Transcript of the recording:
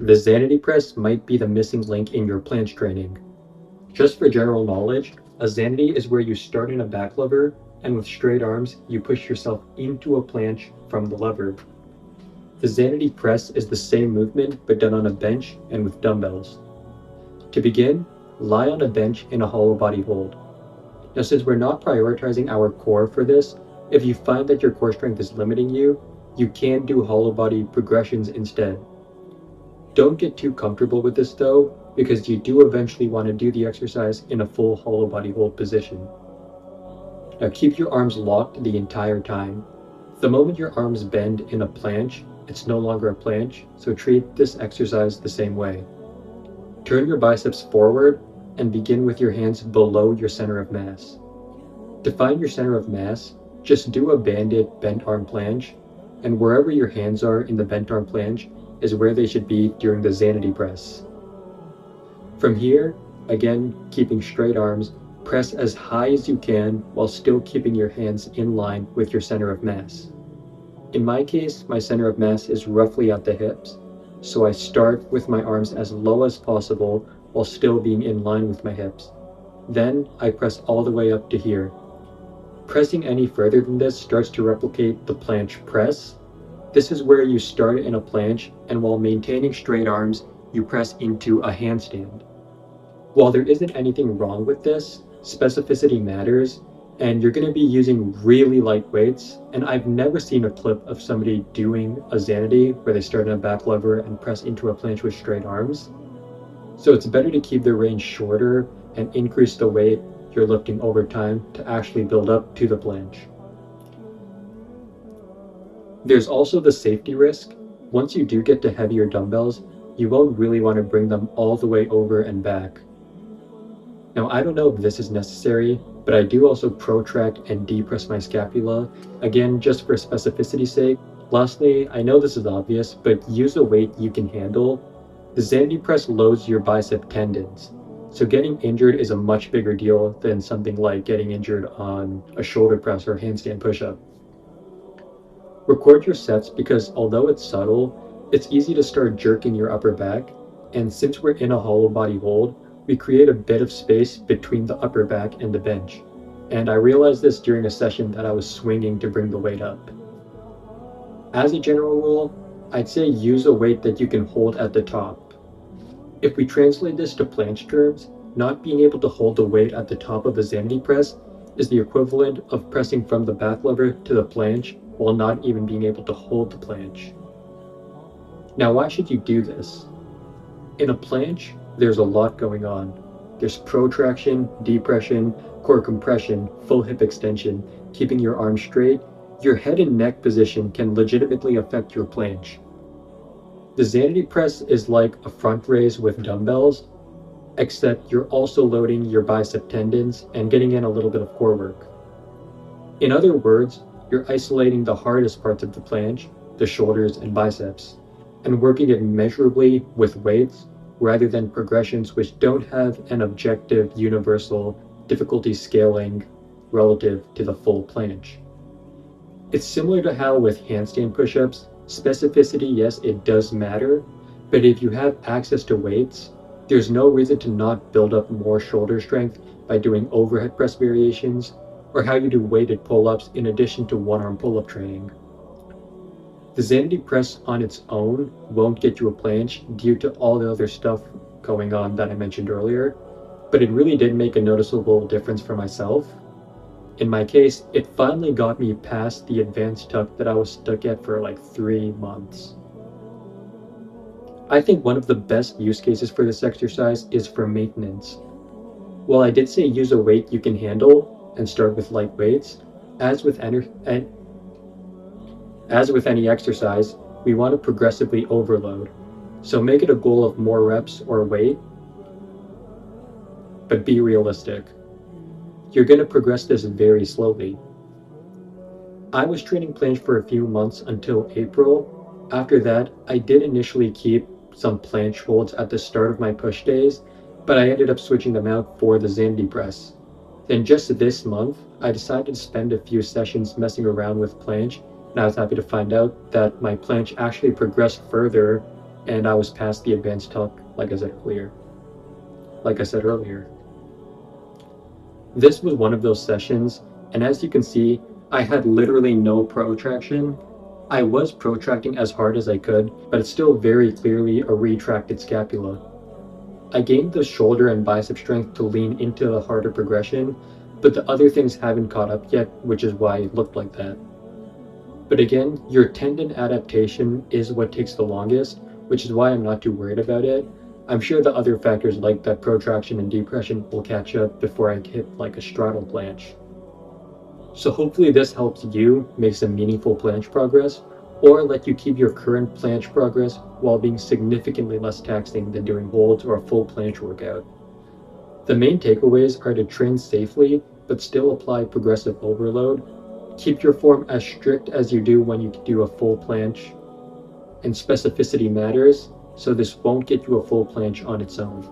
The Zanity press might be the missing link in your planche training. Just for general knowledge, a Zanity is where you start in a back lever, and with straight arms, you push yourself into a planche from the lever. The Zanity press is the same movement but done on a bench and with dumbbells. To begin, lie on a bench in a hollow body hold. Now, since we're not prioritizing our core for this, if you find that your core strength is limiting you, you can do hollow body progressions instead. Don't get too comfortable with this though, because you do eventually want to do the exercise in a full hollow body hold position. Now keep your arms locked the entire time. The moment your arms bend in a planche, it's no longer a planche, so treat this exercise the same way. Turn your biceps forward and begin with your hands below your center of mass. To find your center of mass, just do a banded bent arm planche, and wherever your hands are in the bent arm planche is where they should be during the Zanity press. From here, again, keeping straight arms, press as high as you can while still keeping your hands in line with your center of mass. In my case, my center of mass is roughly at the hips, so I start with my arms as low as possible while still being in line with my hips. Then I press all the way up to here. Pressing any further than this starts to replicate the planche press. This is where you start in a planche, and while maintaining straight arms, you press into a handstand. While there isn't anything wrong with this, specificity matters, and you're going to be using really light weights, and I've never seen a clip of somebody doing a Zanity where they start in a back lever and press into a planche with straight arms. So it's better to keep the range shorter and increase the weight you're lifting over time to actually build up to the planche. There's also the safety risk. Once you do get to heavier dumbbells, you won't really want to bring them all the way over and back. Now, I don't know if this is necessary, but I do also protract and depress my scapula, again, just for specificity's sake. Lastly, I know this is obvious, but use a weight you can handle. The Zanity press loads your bicep tendons, so getting injured is a much bigger deal than something like getting injured on a shoulder press or handstand push-up. Record your sets because although it's subtle, it's easy to start jerking your upper back, and since we're in a hollow body hold, we create a bit of space between the upper back and the bench. And I realized this during a session that I was swinging to bring the weight up. As a general rule, I'd say use a weight that you can hold at the top. If we translate this to planche terms, not being able to hold the weight at the top of a Zanity press is the equivalent of pressing from the back lever to the planche while not even being able to hold the planche. Now, why should you do this? In a planche, there's a lot going on. There's protraction, depression, core compression, full hip extension, keeping your arms straight. Your head and neck position can legitimately affect your planche. The Zanity press is like a front raise with dumbbells, except you're also loading your bicep tendons and getting in a little bit of core work. In other words, you're isolating the hardest parts of the planche, the shoulders and biceps, and working it measurably with weights rather than progressions which don't have an objective universal difficulty scaling relative to the full planche. It's similar to how with handstand push-ups, specificity, yes, it does matter, but if you have access to weights, there's no reason to not build up more shoulder strength by doing overhead press variations or how you do weighted pull-ups in addition to one-arm pull-up training. The Zanity press on its own won't get you a planche due to all the other stuff going on that I mentioned earlier, but it really did make a noticeable difference for myself. In my case, it finally got me past the advanced tuck that I was stuck at for like 3 months. I think one of the best use cases for this exercise is for maintenance. While I did say use a weight you can handle and start with light weights, as with any exercise, we want to progressively overload. So make it a goal of more reps or weight, but be realistic. You're going to progress this very slowly. I was training planche for a few months until April. After that, I did initially keep some planche holds at the start of my push days, but I ended up switching them out for the Zanity press. Then just this month, I decided to spend a few sessions messing around with planche, and I was happy to find out that my planche actually progressed further and I was past the advanced tuck, like I said earlier. This was one of those sessions, and as you can see, I had literally no protraction. I was protracting as hard as I could, but it's still very clearly a retracted scapula. I gained the shoulder and bicep strength to lean into the harder progression, but the other things haven't caught up yet, which is why it looked like that. But again, your tendon adaptation is what takes the longest, which is why I'm not too worried about it. I'm sure the other factors like that protraction and depression will catch up before I hit like a straddle planche. So hopefully this helps you make some meaningful planche progress, or let you keep your current planche progress while being significantly less taxing than doing holds or a full planche workout. The main takeaways are to train safely, but still apply progressive overload. Keep your form as strict as you do when you do a full planche, and specificity matters, so this won't get you a full planche on its own.